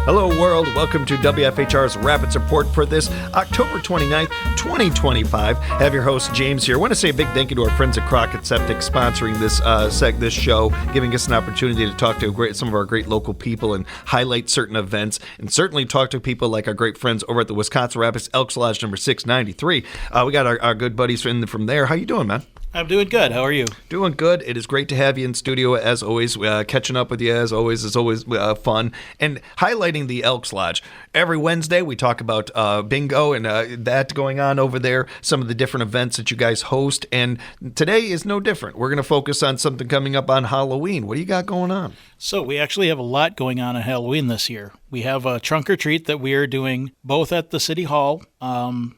Hello, world. Welcome to WFHR's Rapids Report for this October 29th, 2025. I have your host, James, here. I want to say a big thank you to our friends at Crockett Septic sponsoring this show, giving us an opportunity to talk to some of our great local people and highlight certain events, and certainly talk to people like our great friends over at the Wisconsin Rapids Elks Lodge number 693. We got our good buddies from there. How you doing, man? I'm doing good. How are you? Doing good. It is great to have you in studio as always. Catching up with you as always is always fun. And highlighting the Elks Lodge. Every Wednesday we talk about bingo and that going on over there, some of the different events that you guys host. And today is no different. We're going to focus on something coming up on Halloween. What do you got going on? So we actually have a lot going on Halloween this year. We have a trunk or treat that we are doing both at the City Hall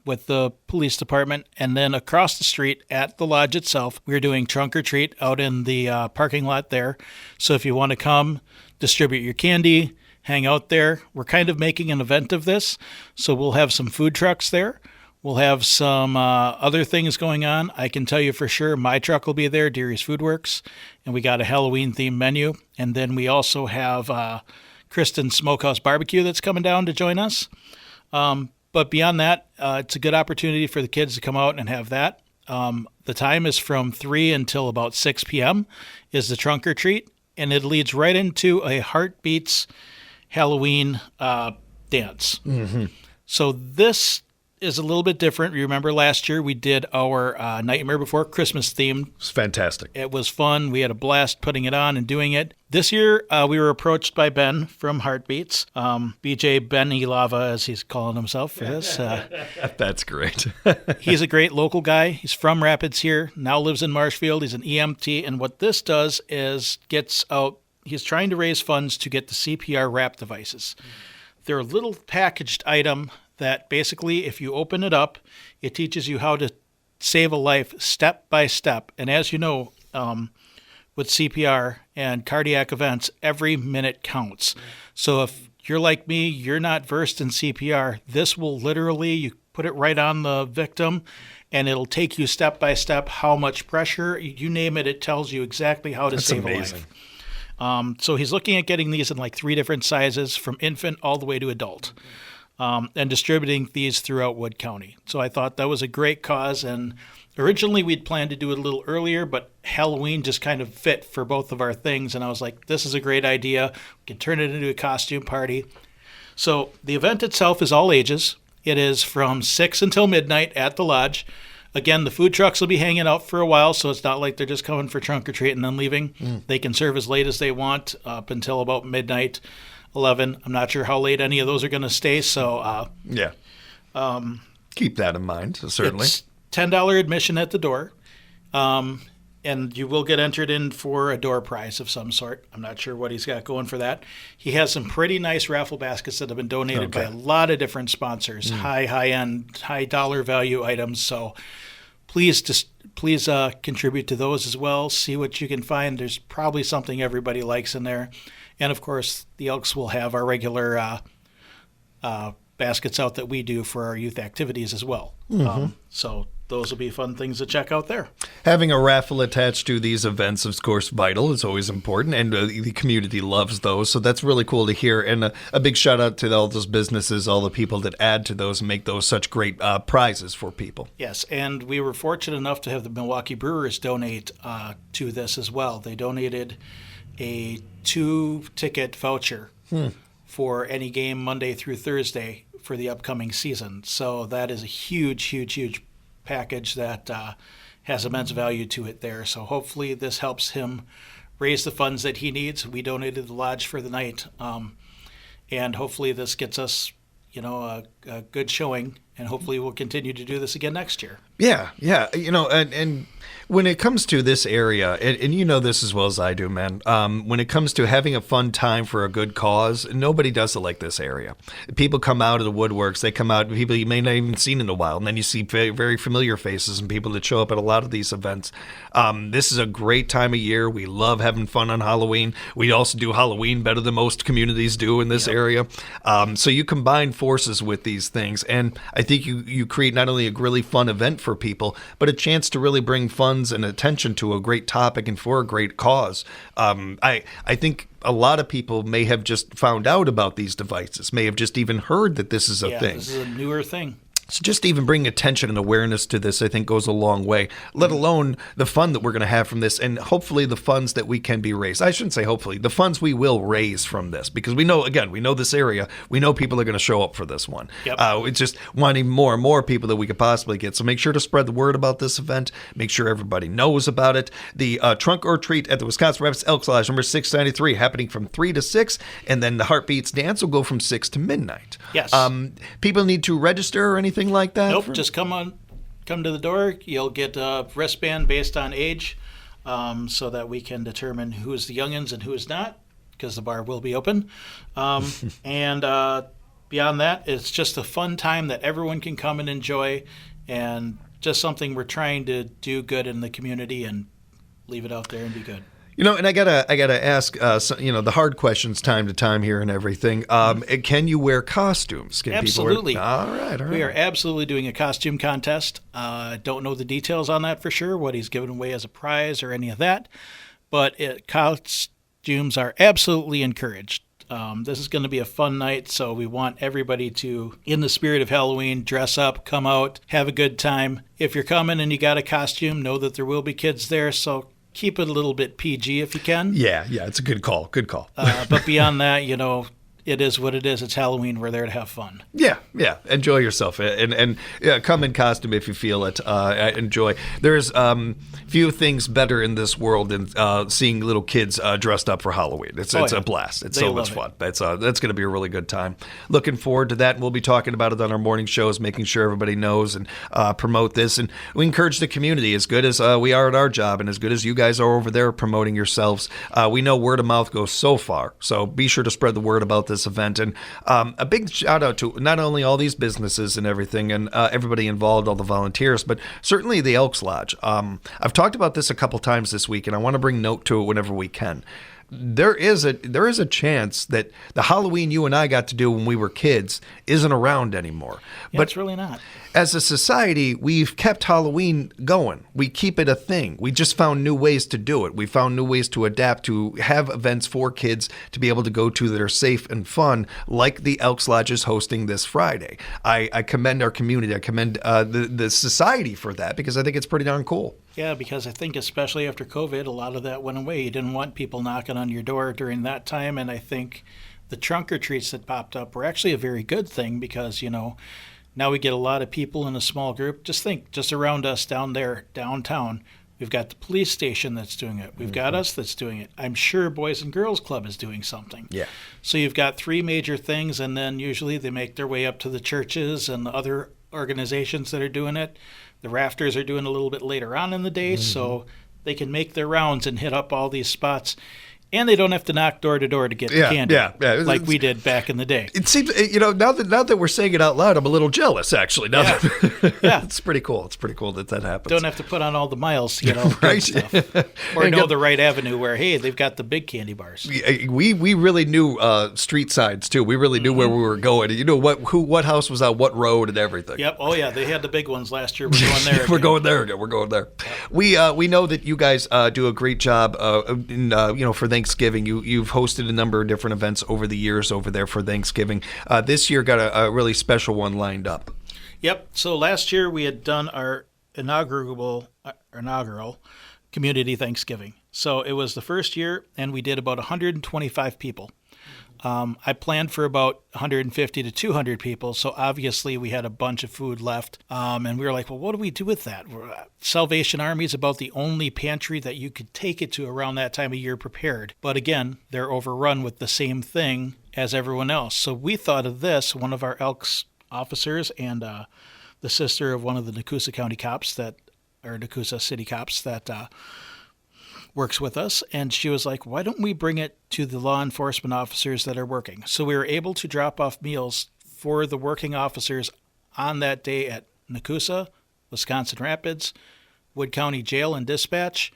with the police department, and then across the street at the lodge itself, we're doing trunk or treat out in the parking lot there. So if you want to come, distribute your candy, hang out there. We're kind of making an event of this. So we'll have some food trucks there. We'll have some other things going on. I can tell you for sure my truck will be there, Deary's Food Works, and we got a Halloween-themed menu. And then we also have Kristen's Smokehouse Barbecue that's coming down to join us. But beyond that, it's a good opportunity for the kids to come out and have that. The time is from 3 until about 6 p.m. is the trunk or treat, and it leads right into a Heartbeats Halloween dance. Mm-hmm. So this is a little bit different. You remember last year we did our Nightmare Before Christmas theme. It's fantastic. It was fun. We had a blast putting it on and doing it. This year we were approached by Ben from Heartbeats, BJ Benny Lava, as he's calling himself for this. That's great. He's a great local guy. He's from Rapids here, now lives in Marshfield. He's an EMT, and what this does is gets out. He's trying to raise funds to get the CPR wrap devices. They're a little packaged item that basically, if you open it up, it teaches you how to save a life step by step. And as you know, with CPR and cardiac events, every minute counts. So if you're like me, you're not versed in CPR, this will literally, you put it right on the victim, and it'll take you step by step how much pressure, you name it, it tells you exactly how to save a life. So he's looking at getting these in like 3 different sizes, from infant all the way to adult. And distributing these throughout Wood County. So I thought that was a great cause, and originally we'd planned to do it a little earlier, but Halloween just kind of fit for both of our things, and I was like, this is a great idea. We can turn it into a costume party. So the event itself is all ages. It is from 6 until midnight at the lodge. Again, the food trucks will be hanging out for a while, so it's not like they're just coming for trunk or treat and then leaving. They can serve as late as they want, up until about midnight. 11. I'm not sure how late any of those are going to stay, so keep that in mind, certainly. It's $10 admission at the door, and you will get entered in for a door prize of some sort. I'm not sure what he's got going for that. He has some pretty nice raffle baskets that have been donated by a lot of different sponsors, high-end, high-dollar value items, so please contribute to those as well. See what you can find. There's probably something everybody likes in there. And, of course, the Elks will have our regular baskets out that we do for our youth activities as well. So those will be fun things to check out there. Having a raffle attached to these events, of course, vital. It's always important, and the community loves those. So that's really cool to hear. And a big shout-out to all those businesses, all the people that add to those and make those such great prizes for people. Yes, and we were fortunate enough to have the Milwaukee Brewers donate to this as well. They donated a 2-ticket voucher for any game Monday through Thursday for the upcoming season. So that is a huge, huge, huge package that has immense value to it there. So hopefully this helps him raise the funds that he needs. We donated the lodge for the night, and hopefully this gets us, a good showing, and hopefully we'll continue to do this again next year. Yeah. And when it comes to this area, and you know this as well as I do, man, when it comes to having a fun time for a good cause, nobody does it like this area. People come out of the woodworks. They come out, people you may not even seen in a while, and then you see very, very familiar faces and people that show up at a lot of these events. This is a great time of year. We love having fun on Halloween. We also do Halloween better than most communities do in this area. So you combine forces with these things, and I think you create not only a really fun event for for people, but a chance to really bring funds and attention to a great topic and for a great cause. I think a lot of people may have just found out about these devices, may have just even heard that this is a thing. This is a newer thing. So just even bringing attention and awareness to this, I think, goes a long way, let alone the fun that we're going to have from this and hopefully the funds that we can be raised. I shouldn't say hopefully, the funds we will raise from this, because we know, again, we know this area. We know people are going to show up for this one. Yep. It's just wanting more and more people that we could possibly get. So make sure to spread the word about this event. Make sure everybody knows about it. The Trunk or Treat at the Wisconsin Rapids Elks Lodge, number 693, happening from 3 to 6. And then the Heartbeats Dance will go from 6 to midnight. Yes. People need to register or anything like that? Nope, just come to the door. You'll get a wristband based on age, so that we can determine who's the youngins and who's not, because the bar will be open. And beyond that, it's just a fun time that everyone can come and enjoy, and just something we're trying to do good in the community and leave it out there and be good. And I gotta ask, the hard questions time to time here and everything. Can you wear costumes? Can Absolutely. People wear... All right. We are absolutely doing a costume contest. Don't know the details on that for sure, what he's given away as a prize or any of that, but costumes are absolutely encouraged. This is going to be a fun night, so we want everybody to, in the spirit of Halloween, dress up, come out, have a good time. If you're coming and you got a costume, know that there will be kids there, so keep it a little bit PG if you can. Yeah, it's a good call. But beyond that, it is what it is. It's Halloween. We're there to have fun. Yeah. Enjoy yourself and come in costume if you feel it. Enjoy. There's few things better in this world than seeing little kids dressed up for Halloween. It's a blast. It's so much fun. That's going to be a really good time. Looking forward to that. And we'll be talking about it on our morning shows, making sure everybody knows and promote this. And we encourage the community as good as we are at our job and as good as you guys are over there promoting yourselves. We know word of mouth goes so far. So be sure to spread the word about this event. And a big shout out to not only all these businesses and everything and everybody involved, all the volunteers, but certainly the Elks Lodge. I've talked about this a couple times this week, and I want to bring note to it whenever we can. There is a chance that the Halloween you and I got to do when we were kids isn't around anymore. Yeah, but it's really not. As a society, we've kept Halloween going. We keep it a thing. We just found new ways to do it. We found new ways to adapt, to have events for kids to be able to go to that are safe and fun, like the Elks Lodge is hosting this Friday. I commend our community. I commend the society for that, because I think it's pretty darn cool. Yeah, because I think especially after COVID, a lot of that went away. You didn't want people knocking on your door during that time, and I think the trunk or treats that popped up were actually a very good thing, because, now we get a lot of people in a small group. Just think, just around us down there, downtown, we've got the police station that's doing it. We've got us that's doing it. I'm sure Boys and Girls Club is doing something. Yeah. So you've got three major things, and then usually they make their way up to the churches and the other organizations that are doing it. The Rafters are doing a little bit later on in the day, so they can make their rounds and hit up all these spots. And they don't have to knock door to door to get the candy, like we did back in the day. It seems, now that we're saying it out loud, I'm a little jealous, actually. It's pretty cool. It's pretty cool that happens. Don't have to put on all the miles, right? Stuff. Or know the right avenue where, hey, they've got the big candy bars. We really knew street signs, too. We really knew where we were going. What house was on what road and everything. Yep. Oh, yeah. They had the big ones last year. We're going there again. We're going there. Yeah. We know that you guys do a great job for Thanksgiving. You've hosted a number of different events over the years over there for Thanksgiving. This year got a really special one lined up. Yep. So last year we had done our inaugural community Thanksgiving. So it was the first year, and we did about 125 people. I planned for about 150 to 200 people, so obviously we had a bunch of food left. And we were like, well, what do we do with that? Salvation Army is about the only pantry that you could take it to around that time of year prepared. But again, they're overrun with the same thing as everyone else. So we thought of this, one of our Elks officers and the sister of one of the Nakusa County cops Nakusa City cops that works with us, and she was like, why don't we bring it to the law enforcement officers that are working? So we were able to drop off meals for the working officers on that day at Nakusa, Wisconsin Rapids, Wood County Jail and Dispatch,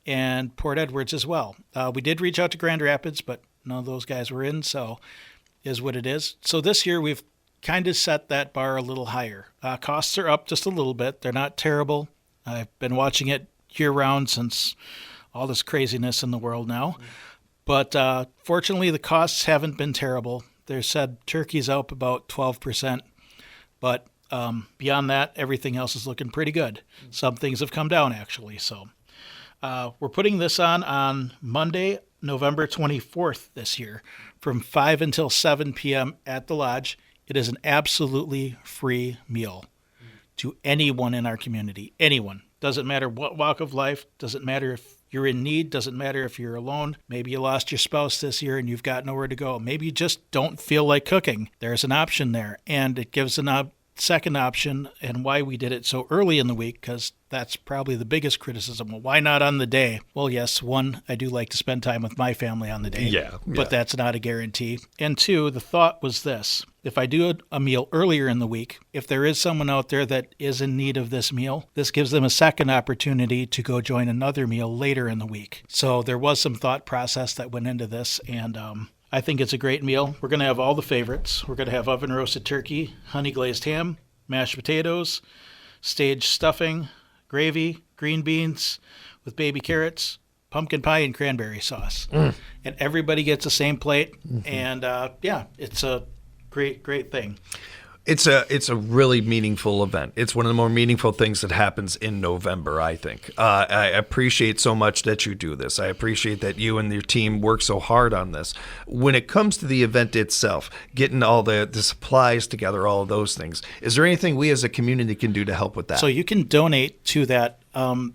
and Port Edwards as well. We did reach out to Grand Rapids, but none of those guys were in, so is what it is. So this year we've kind of set that bar a little higher. Costs are up just a little bit. They're not terrible. I've been watching it year-round since all this craziness in the world now. But fortunately, the costs haven't been terrible. They said turkey's up about 12%. But beyond that, everything else is looking pretty good. Some things have come down, actually. So we're putting this on Monday, November 24th this year from 5 until 7 p.m. at the lodge. It is an absolutely free meal to anyone in our community. Anyone. Doesn't matter what walk of life. Doesn't matter if you're in need. Doesn't matter if you're alone. Maybe you lost your spouse this year and you've got nowhere to go. Maybe you just don't feel like cooking. There's an option there. And it gives an second option, and why we did it so early in the week, because that's probably the biggest criticism. Well, why not on the day? Well, yes, one, I do like to spend time with my family on the day. Yeah. But that's not a guarantee. And two, the thought was this. If I do a meal earlier in the week, if there is someone out there that is in need of this meal, this gives them a second opportunity to go join another meal later in the week. So there was some thought process that went into this, and I think it's a great meal. We're going to have all the favorites. We're going to have oven roasted turkey, honey glazed ham, mashed potatoes, stage stuffing, gravy, green beans with baby carrots, pumpkin pie, and cranberry sauce. And everybody gets the same plate. And it's a great thing. It's a really meaningful event. It's one of the more meaningful things that happens in November, I think. I appreciate so much that you do this. I appreciate that you and your team work so hard on this. When it comes to the event itself, getting all the supplies together, all of those things, is there anything we as a community can do to help with that? So you can donate to that. I'm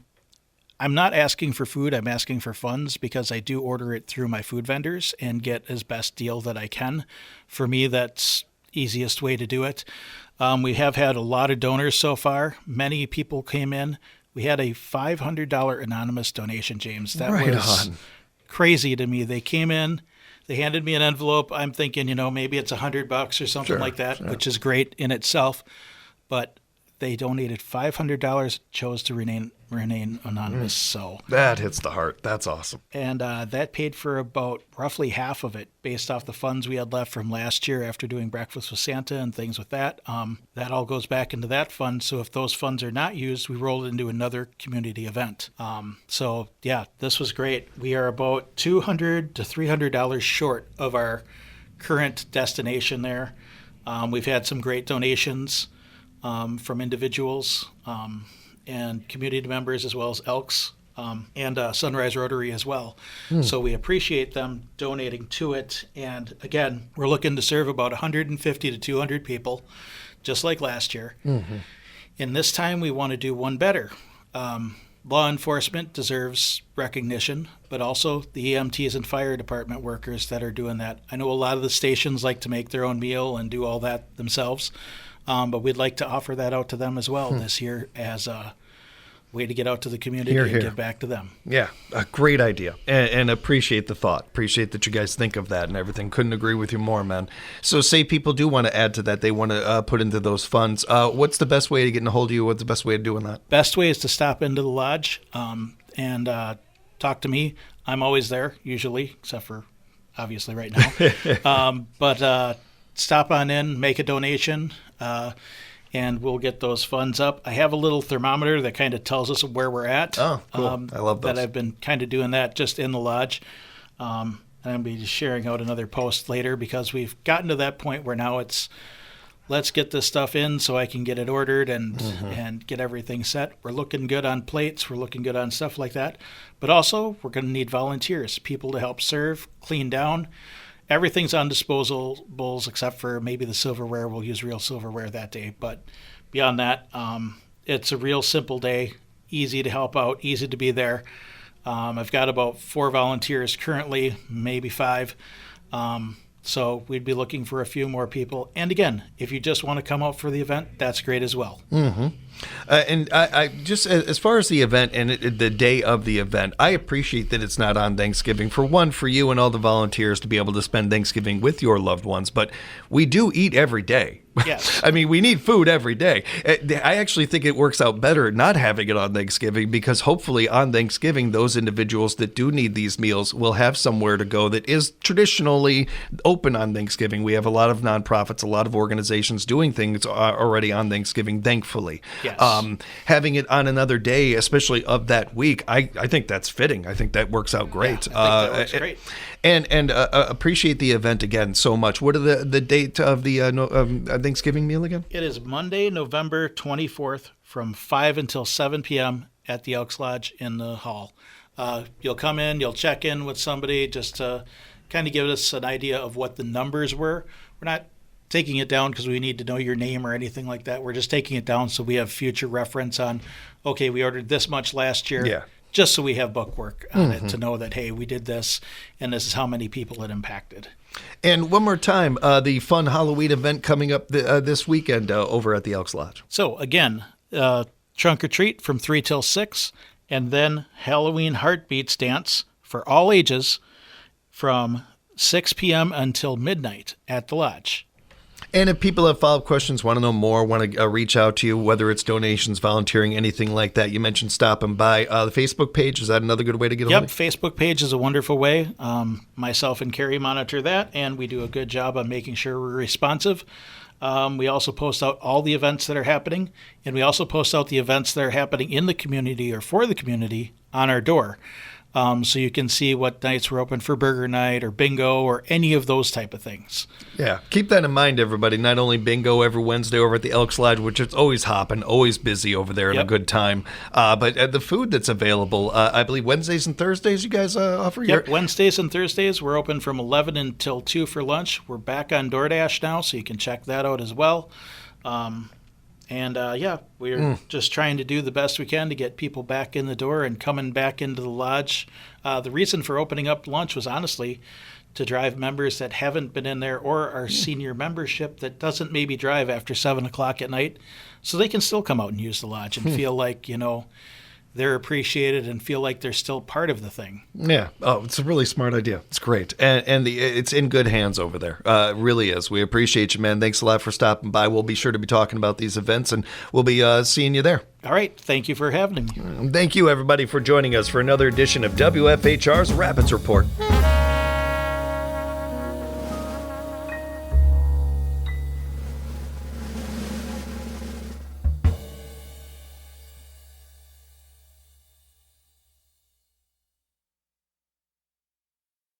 not asking for food. I'm asking for funds because I do order it through my food vendors and get as best deal that I can. For me, that's easiest way to do it. We have had a lot of donors so far. Many people came in. We had a $500 anonymous donation, James. That was crazy to me. They came in, they handed me an envelope. I'm thinking, maybe it's $100 or something like that, which is great in itself. But they donated $500, chose to remain anonymous. So that hits the heart. That's awesome. And that paid for about roughly half of it based off the funds we had left from last year after doing Breakfast with Santa and things with that. That all goes back into that fund. So if those funds are not used, we roll it into another community event. So yeah, this was great. We are about $200 to $300 short of our current destination there. We've had some great donations from individuals and community members, as well as Elks and Sunrise Rotary as well. So we appreciate them donating to it. And again, we're looking to serve about 150 to 200 people, just like last year. And this time we want to do one better. Law enforcement deserves recognition, but also the EMTs and fire department workers that are doing that. I know a lot of the stations like to make their own meal and do all that themselves. But we'd like to offer that out to them as well this year as a way to get out to the community and give back to them. Yeah, a great idea. And appreciate the thought. Appreciate that you guys think of that and everything. Couldn't agree with you more, man. So say people do want to add to that. They want to put into those funds. What's the best way to get a hold of you? What's the best way of doing that? Best way is to stop into the lodge and talk to me. I'm always there, usually, except for obviously right now. But stop on in, make a donation, and we'll get those funds up. I have a little thermometer that kind of tells us where we're at. Oh, cool. I love those. That I've been kind of doing that just in the lodge. And I'll be just sharing out another post later because we've gotten to that point where now it's let's get this stuff in so I can get it ordered and get everything set. We're looking good on plates. We're looking good on stuff like that. But also, we're going to need volunteers, people to help serve, clean down. Everything's on disposables except for maybe the silverware. We'll use real silverware that day. But beyond that, it's a real simple day, easy to help out, easy to be there. I've got about 4 volunteers currently, maybe 5. So we'd be looking for a few more people. And again, if you just want to come out for the event, that's great as well. And I just, as far as the event and the day of the event, I appreciate that it's not on Thanksgiving. For one, for you and all the volunteers to be able to spend Thanksgiving with your loved ones. But we do eat every day. Yes. I mean, we need food every day. I actually think it works out better not having it on Thanksgiving, because hopefully on Thanksgiving, those individuals that do need these meals will have somewhere to go that is traditionally open on Thanksgiving. We have a lot of nonprofits, a lot of organizations doing things already on Thanksgiving, thankfully. Yes. Having it on another day, especially of that week, I think that's fitting. I think that works out great. Yeah, I think that works great. And appreciate the event again so much. What are the date of the Thanksgiving meal again? It is Monday, November 24th from 5 until 7 p.m. at the Elks Lodge in the hall. You'll come in, you'll check in with somebody just to kind of give us an idea of what the numbers were. We're not taking it down because we need to know your name or anything like that. We're just taking it down so we have future reference on, okay, we ordered this much last year. Yeah. Just so we have bookwork on it to know that, hey, we did this and this is how many people it impacted. And one more time, the fun Halloween event coming up this weekend over at the Elks Lodge. So again, trunk or treat from 3 till 6, and then Halloween Heartbeats dance for all ages from 6 p.m. until midnight at the lodge. And if people have follow-up questions, want to know more, want to reach out to you, whether it's donations, volunteering, anything like that, you mentioned stopping by. The Facebook page, is that another good way to get a hold of you? Facebook page is a wonderful way. Myself and Carrie monitor that, and we do a good job on making sure we're responsive. We also post out all the events that are happening, and we also post out the events that are happening in the community or for the community on our door. So you can see what nights we're open for burger night or bingo or any of those type of things. Yeah, keep that in mind, everybody. Not only bingo every Wednesday over at the Elks Lodge, which is always hopping, always busy over there and a good time, but the food that's available, I believe Wednesdays and Thursdays you guys offer? Yep, Wednesdays and Thursdays we're open from 11 until 2 for lunch. We're back on DoorDash now, so you can check that out as well. We're just trying to do the best we can to get people back in the door and coming back into the lodge. The reason for opening up lunch was honestly to drive members that haven't been in there or our senior membership that doesn't maybe drive after 7 o'clock at night, so they can still come out and use the lodge and feel like, they're appreciated and feel like they're still part of the thing. Yeah. Oh, it's a really smart idea. It's great. And it's in good hands over there. It really is. We appreciate you, man. Thanks a lot for stopping by. We'll be sure to be talking about these events, and we'll be seeing you there. All right. Thank you for having me. Thank you, everybody, for joining us for another edition of WFHR's Rapids Report.